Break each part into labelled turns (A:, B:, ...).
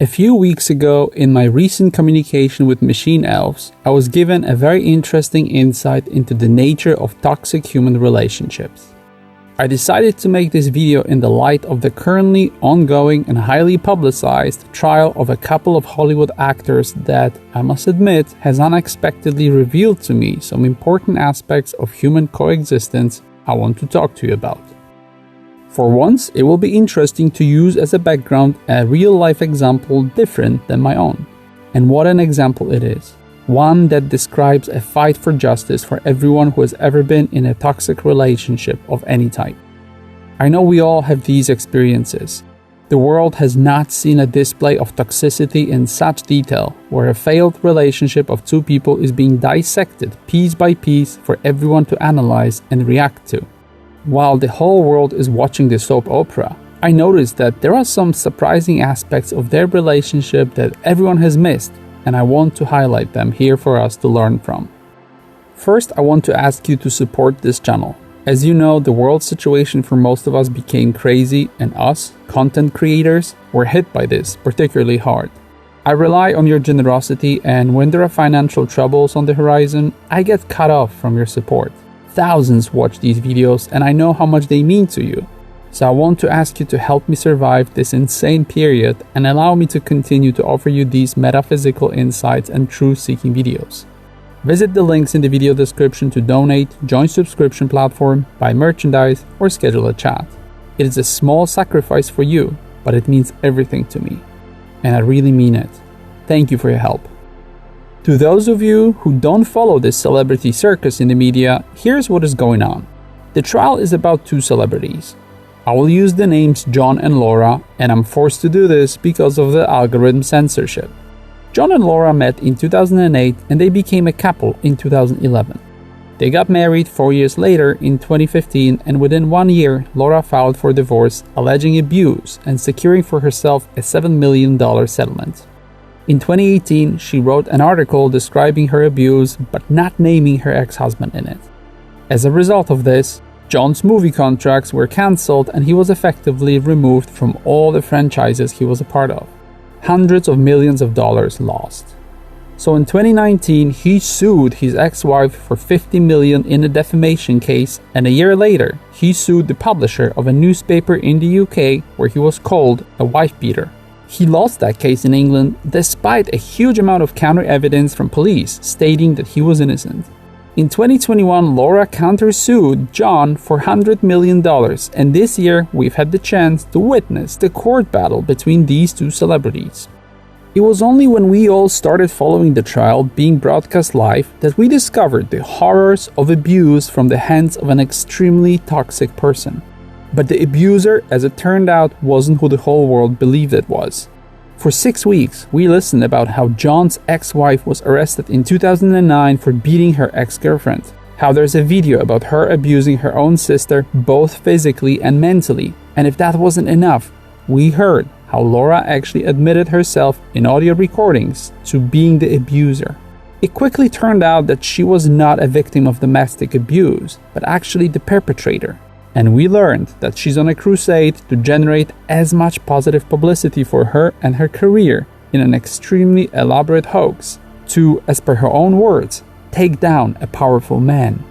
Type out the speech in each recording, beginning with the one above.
A: A few weeks ago, in my recent communication with Machine Elves, I was given a very interesting insight into the nature of toxic human relationships. I decided to make this video in the light of the currently ongoing and highly publicized trial of a couple of Hollywood actors that, I must admit, has unexpectedly revealed to me some important aspects of human coexistence I want to talk to you about. For once, it will be interesting to use as a background a real-life example different than my own. And what an example it is. One that describes a fight for justice for everyone who has ever been in a toxic relationship of any type. I know we all have these experiences. The world has not seen a display of toxicity in such detail, where a failed relationship of two people is being dissected piece by piece for everyone to analyze and react to. While the whole world is watching the soap opera, I noticed that there are some surprising aspects of their relationship that everyone has missed, and I want to highlight them here for us to learn from. First, I want to ask you to support this channel. As you know, the world situation for most of us became crazy, and us, content creators, were hit by this particularly hard. I rely on your generosity, and when there are financial troubles on the horizon, I get cut off from your support. Thousands watch these videos, and I know how much they mean to you. So I want to ask you to help me survive this insane period and allow me to continue to offer you these metaphysical insights and truth-seeking videos. Visit the links in the video description to donate, join subscription platform, buy merchandise, or schedule a chat. It is a small sacrifice for you, but it means everything to me. And I really mean it. Thank you for your help. To those of you who don't follow this celebrity circus in the media, here's what is going on. The trial is about two celebrities. I will use the names John and Laura, and I'm forced to do this because of the algorithm censorship. John and Laura met in 2008 and they became a couple in 2011. They got married 4 years later in 2015, and within 1 year, Laura filed for divorce, alleging abuse and securing for herself a $7 million settlement. In 2018, she wrote an article describing her abuse but not naming her ex-husband in it. As a result of this, John's movie contracts were cancelled and he was effectively removed from all the franchises he was a part of. Hundreds of millions of dollars lost. So in 2019, he sued his ex-wife for $50 million in a defamation case, and a year later, he sued the publisher of a newspaper in the UK where he was called a wife-beater. He lost that case in England despite a huge amount of counter-evidence from police stating that he was innocent. In 2021, Laura countersued John for $100 million, and this year we've had the chance to witness the court battle between these two celebrities. It was only when we all started following the trial being broadcast live that we discovered the horrors of abuse from the hands of an extremely toxic person. But the abuser, as it turned out, wasn't who the whole world believed it was. For 6 weeks, we listened about how John's ex-wife was arrested in 2009 for beating her ex-girlfriend, how there's a video about her abusing her own sister both physically and mentally, and if that wasn't enough, we heard how Laura actually admitted herself in audio recordings to being the abuser. It quickly turned out that she was not a victim of domestic abuse, but actually the perpetrator. And we learned that she's on a crusade to generate as much positive publicity for her and her career in an extremely elaborate hoax to, as per her own words, take down a powerful man.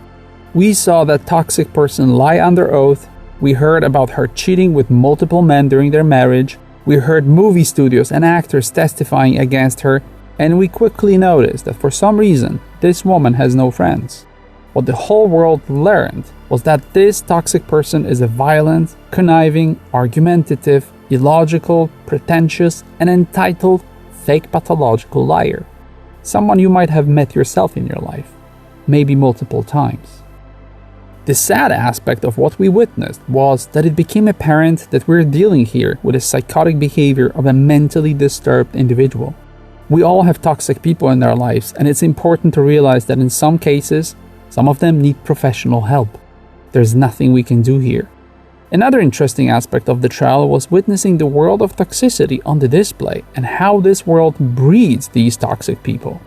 A: We saw that toxic person lie under oath, we heard about her cheating with multiple men during their marriage, we heard movie studios and actors testifying against her, and we quickly noticed that for some reason, this woman has no friends. What the whole world learned was that this toxic person is a violent, conniving, argumentative, illogical, pretentious, and entitled, fake pathological liar. Someone you might have met yourself in your life, maybe multiple times. The sad aspect of what we witnessed was that it became apparent that we're dealing here with a psychotic behavior of a mentally disturbed individual. We all have toxic people in our lives, and it's important to realize that in some cases, some of them need professional help. There's nothing we can do here. Another interesting aspect of the trial was witnessing the world of toxicity on the display and how this world breeds these toxic people.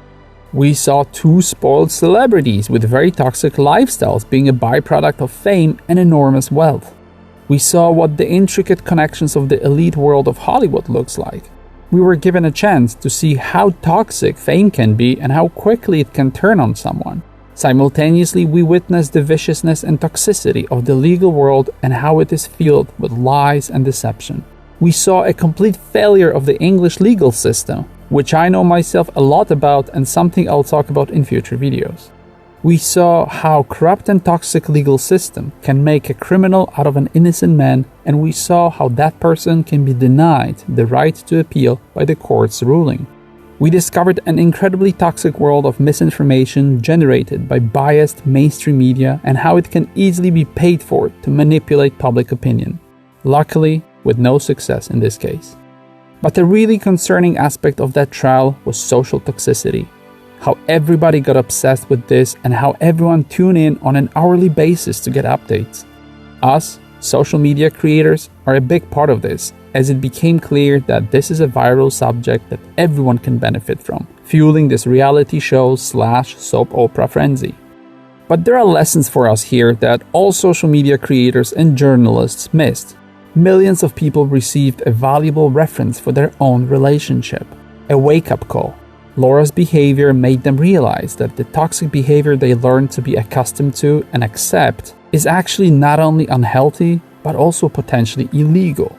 A: We saw two spoiled celebrities with very toxic lifestyles being a byproduct of fame and enormous wealth. We saw what the intricate connections of the elite world of Hollywood looks like. We were given a chance to see how toxic fame can be and how quickly it can turn on someone. Simultaneously, we witnessed the viciousness and toxicity of the legal world and how it is filled with lies and deception. We saw a complete failure of the English legal system, which I know myself a lot about and something I'll talk about in future videos. We saw how corrupt and toxic legal system can make a criminal out of an innocent man, and we saw how that person can be denied the right to appeal by the court's ruling. We discovered an incredibly toxic world of misinformation generated by biased mainstream media and how it can easily be paid for to manipulate public opinion. Luckily, with no success in this case. But the really concerning aspect of that trial was social toxicity. How everybody got obsessed with this and how everyone tuned in on an hourly basis to get updates. Us, social media creators, are a big part of this, as it became clear that this is a viral subject that everyone can benefit from, fueling this reality show / soap opera frenzy. But there are lessons for us here that all social media creators and journalists missed. Millions of people received a valuable reference for their own relationship, a wake-up call. Laura's behavior made them realize that the toxic behavior they learned to be accustomed to and accept is actually not only unhealthy, but also potentially illegal.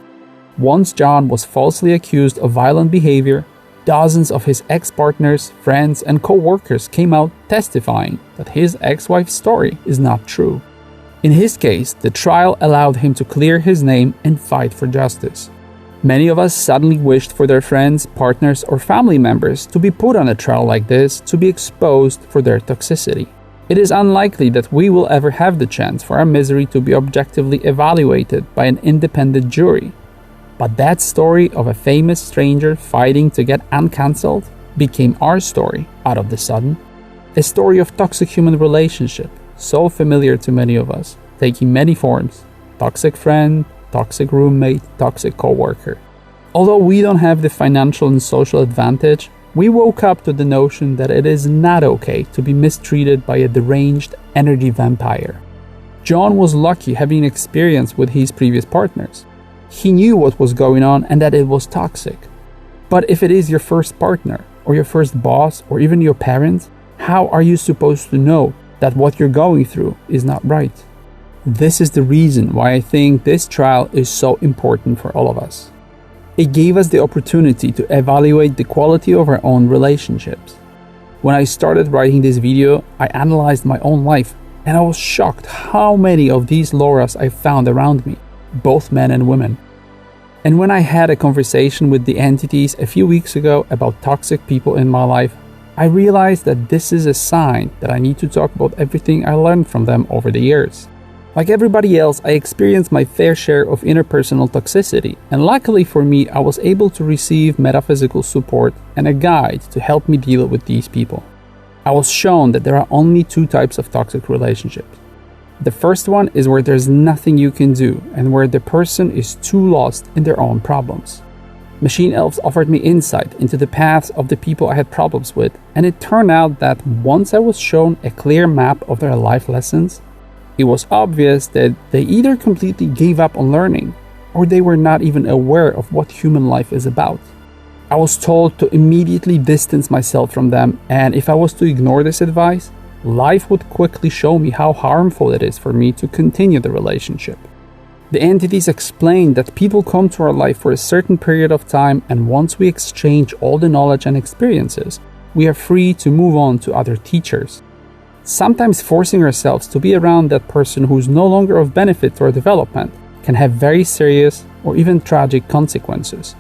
A: Once John was falsely accused of violent behavior, dozens of his ex-partners, friends, and co-workers came out testifying that his ex-wife's story is not true. In his case, the trial allowed him to clear his name and fight for justice. Many of us suddenly wished for their friends, partners, or family members to be put on a trial like this to be exposed for their toxicity. It is unlikely that we will ever have the chance for our misery to be objectively evaluated by an independent jury. But that story of a famous stranger fighting to get uncancelled became our story out of the sudden. A story of toxic human relationship, so familiar to many of us, taking many forms: toxic friend, toxic roommate, toxic coworker. Although we don't have the financial and social advantage, we woke up to the notion that it is not okay to be mistreated by a deranged energy vampire. John was lucky having experience with his previous partners. He knew what was going on and that it was toxic. But if it is your first partner, or your first boss, or even your parents, how are you supposed to know that what you're going through is not right? This is the reason why I think this trial is so important for all of us. It gave us the opportunity to evaluate the quality of our own relationships. When I started writing this video, I analyzed my own life, and I was shocked how many of these Lauras I found around me, both men and women. And when I had a conversation with the entities a few weeks ago about toxic people in my life, I realized that this is a sign that I need to talk about everything I learned from them over the years. Like everybody else, I experienced my fair share of interpersonal toxicity, and luckily for me, I was able to receive metaphysical support and a guide to help me deal with these people. I was shown that there are only two types of toxic relationships. The first one is where there's nothing you can do and where the person is too lost in their own problems. Machine Elves offered me insight into the paths of the people I had problems with, and it turned out that once I was shown a clear map of their life lessons, it was obvious that they either completely gave up on learning, or they were not even aware of what human life is about. I was told to immediately distance myself from them, and if I was to ignore this advice, life would quickly show me how harmful it is for me to continue the relationship. The entities explained that people come to our life for a certain period of time, and once we exchange all the knowledge and experiences, we are free to move on to other teachers. Sometimes forcing ourselves to be around that person who is no longer of benefit to our development can have very serious or even tragic consequences.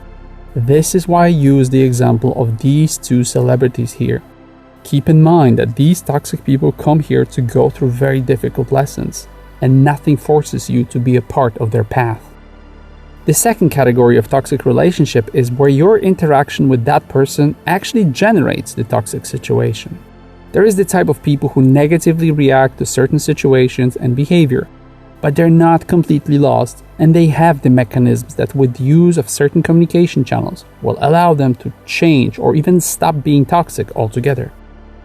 A: This is why I use the example of these two celebrities here. Keep in mind that these toxic people come here to go through very difficult lessons, and nothing forces you to be a part of their path. The second category of toxic relationship is where your interaction with that person actually generates the toxic situation. There is the type of people who negatively react to certain situations and behavior, but they're not completely lost, and they have the mechanisms that with use of certain communication channels will allow them to change or even stop being toxic altogether.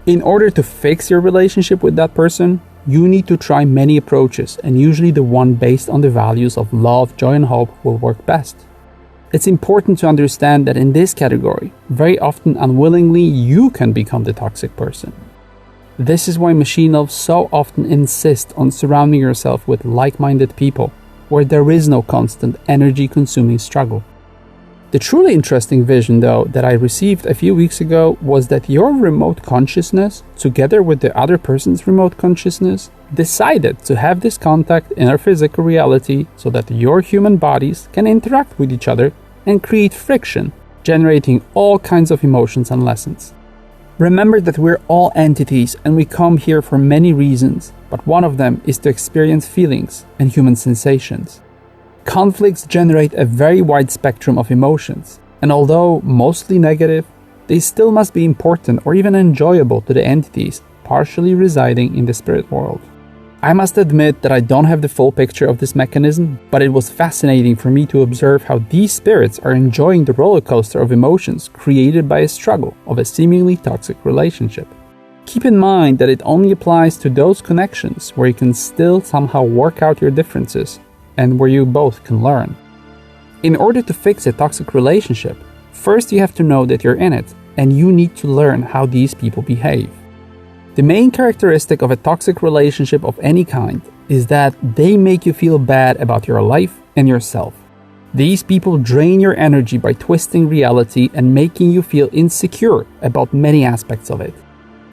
A: In order to fix your relationship with that person, you need to try many approaches, and usually the one based on the values of love, joy, and hope will work best. It's important to understand that in this category, very often unwillingly, you can become the toxic person. This is why Machine Elves so often insist on surrounding yourself with like-minded people, where there is no constant energy-consuming struggle. The truly interesting vision, though, that I received a few weeks ago was that your remote consciousness, together with the other person's remote consciousness, decided to have this contact in our physical reality so that your human bodies can interact with each other and create friction, generating all kinds of emotions and lessons. Remember that we're all entities and we come here for many reasons, but one of them is to experience feelings and human sensations. Conflicts generate a very wide spectrum of emotions, and although mostly negative, they still must be important or even enjoyable to the entities partially residing in the spirit world. I must admit that I don't have the full picture of this mechanism, but it was fascinating for me to observe how these spirits are enjoying the roller coaster of emotions created by a struggle of a seemingly toxic relationship. Keep in mind that it only applies to those connections where you can still somehow work out your differences and where you both can learn. In order to fix a toxic relationship, first you have to know that you're in it, and you need to learn how these people behave. The main characteristic of a toxic relationship of any kind is that they make you feel bad about your life and yourself. These people drain your energy by twisting reality and making you feel insecure about many aspects of it.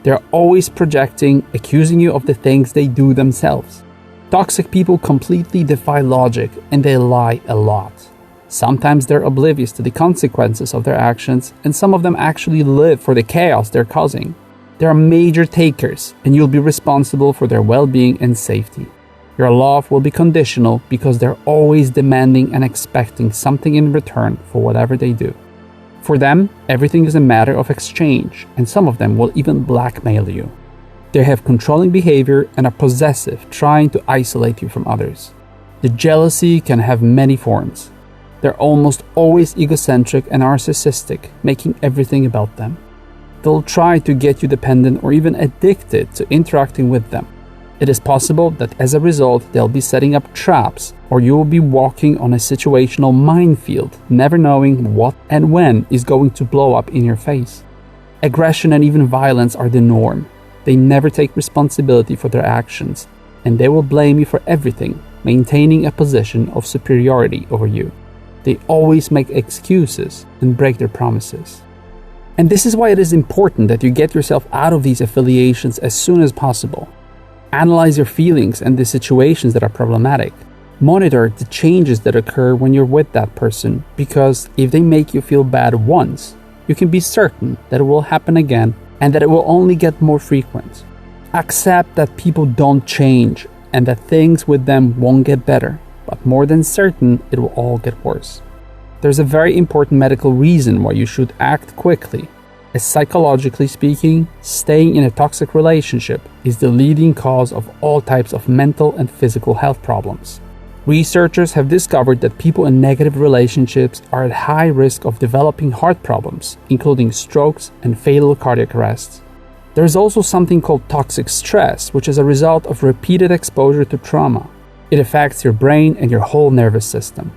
A: They're always projecting, accusing you of the things they do themselves. Toxic people completely defy logic and they lie a lot. Sometimes they're oblivious to the consequences of their actions, and some of them actually live for the chaos they're causing. They are major takers, and you'll be responsible for their well-being and safety. Your love will be conditional because they're always demanding and expecting something in return for whatever they do. For them, everything is a matter of exchange, and some of them will even blackmail you. They have controlling behavior and are possessive, trying to isolate you from others. The jealousy can have many forms. They're almost always egocentric and narcissistic, making everything about them. They'll try to get you dependent or even addicted to interacting with them. It is possible that as a result, they'll be setting up traps, or you will be walking on a situational minefield, never knowing what and when is going to blow up in your face. Aggression and even violence are the norm. They never take responsibility for their actions, and they will blame you for everything, maintaining a position of superiority over you. They always make excuses and break their promises. And this is why it is important that you get yourself out of these affiliations as soon as possible. Analyze your feelings and the situations that are problematic. Monitor the changes that occur when you're with that person, because if they make you feel bad once, you can be certain that it will happen again and that it will only get more frequent. Accept that people don't change and that things with them won't get better, but more than certain, it will all get worse. There's a very important medical reason why you should act quickly. As psychologically speaking, staying in a toxic relationship is the leading cause of all types of mental and physical health problems. Researchers have discovered that people in negative relationships are at high risk of developing heart problems, including strokes and fatal cardiac arrests. There is also something called toxic stress, which is a result of repeated exposure to trauma. It affects your brain and your whole nervous system.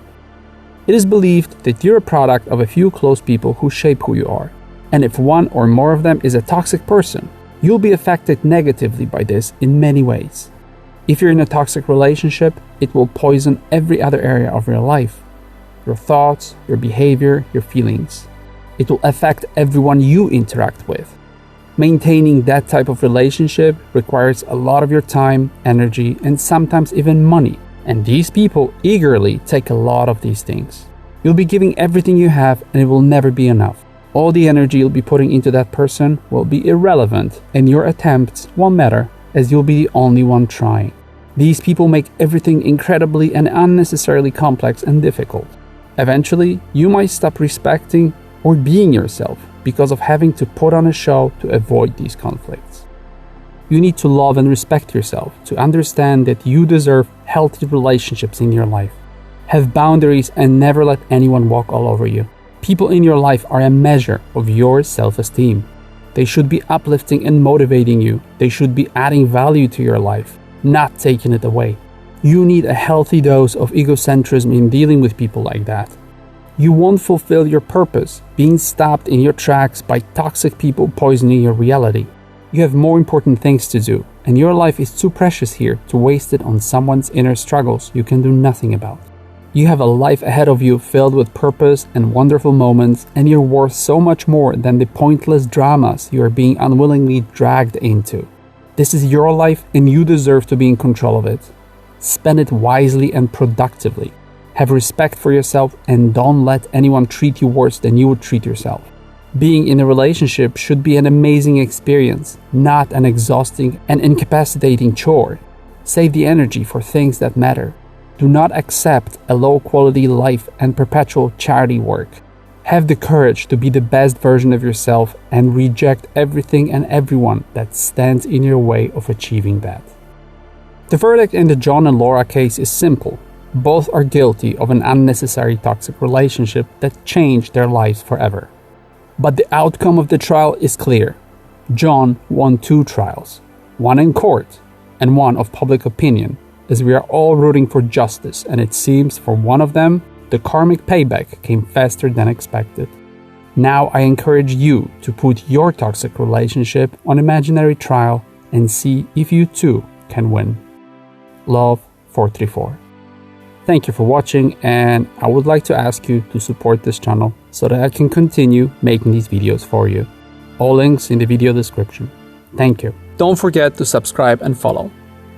A: It is believed that you're a product of a few close people who shape who you are. And if one or more of them is a toxic person, you'll be affected negatively by this in many ways. If you're in a toxic relationship, it will poison every other area of your life. Your thoughts, your behavior, your feelings. It will affect everyone you interact with. Maintaining that type of relationship requires a lot of your time, energy, and sometimes even money. And these people eagerly take a lot of these things. You'll be giving everything you have and it will never be enough. All the energy you'll be putting into that person will be irrelevant, and your attempts won't matter as you'll be the only one trying. These people make everything incredibly and unnecessarily complex and difficult. Eventually, you might stop respecting or being yourself because of having to put on a show to avoid these conflicts. You need to love and respect yourself to understand that you deserve healthy relationships in your life. Have boundaries and never let anyone walk all over you. People in your life are a measure of your self-esteem. They should be uplifting and motivating you. They should be adding value to your life, not taking it away. You need a healthy dose of egocentrism in dealing with people like that. You won't fulfill your purpose, being stopped in your tracks by toxic people poisoning your reality. You have more important things to do, and your life is too precious here to waste it on someone's inner struggles you can do nothing about. You have a life ahead of you filled with purpose and wonderful moments, and you're worth so much more than the pointless dramas you are being unwillingly dragged into. This is your life, and you deserve to be in control of it. Spend it wisely and productively. Have respect for yourself, and don't let anyone treat you worse than you would treat yourself. Being in a relationship should be an amazing experience, not an exhausting and incapacitating chore. Save the energy for things that matter. Do not accept a low-quality life and perpetual charity work. Have the courage to be the best version of yourself and reject everything and everyone that stands in your way of achieving that. The verdict in the John and Laura case is simple. Both are guilty of an unnecessary toxic relationship that changed their lives forever. But the outcome of the trial is clear. John won 2 trials, one in court and one of public opinion, as we are all rooting for justice, and it seems for one of them, the karmic payback came faster than expected. Now I encourage you to put your toxic relationship on imaginary trial and see if you too can win. Love 434. Thank you for watching, and I would like to ask you to support this channel so that I can continue making these videos for you. All links in the video description. Thank you. Don't forget to subscribe and follow.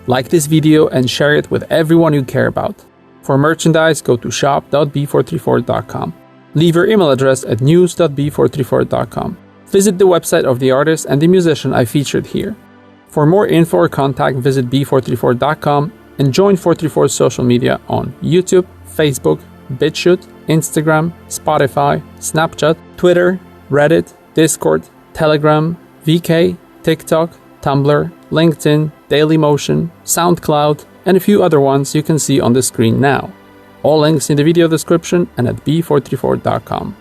A: Like this video and share it with everyone you care about. For merchandise, go to shop.b434.com. Leave your email address at news.b434.com. Visit the website of the artist and the musician I featured here. For more info or contact, visit b434.com and join 434's social media on YouTube, Facebook, BitChute, Instagram, Spotify, Snapchat, Twitter, Reddit, Discord, Telegram, VK, TikTok, Tumblr, LinkedIn, Dailymotion, SoundCloud, and a few other ones you can see on the screen now. All links in the video description and at b434.com.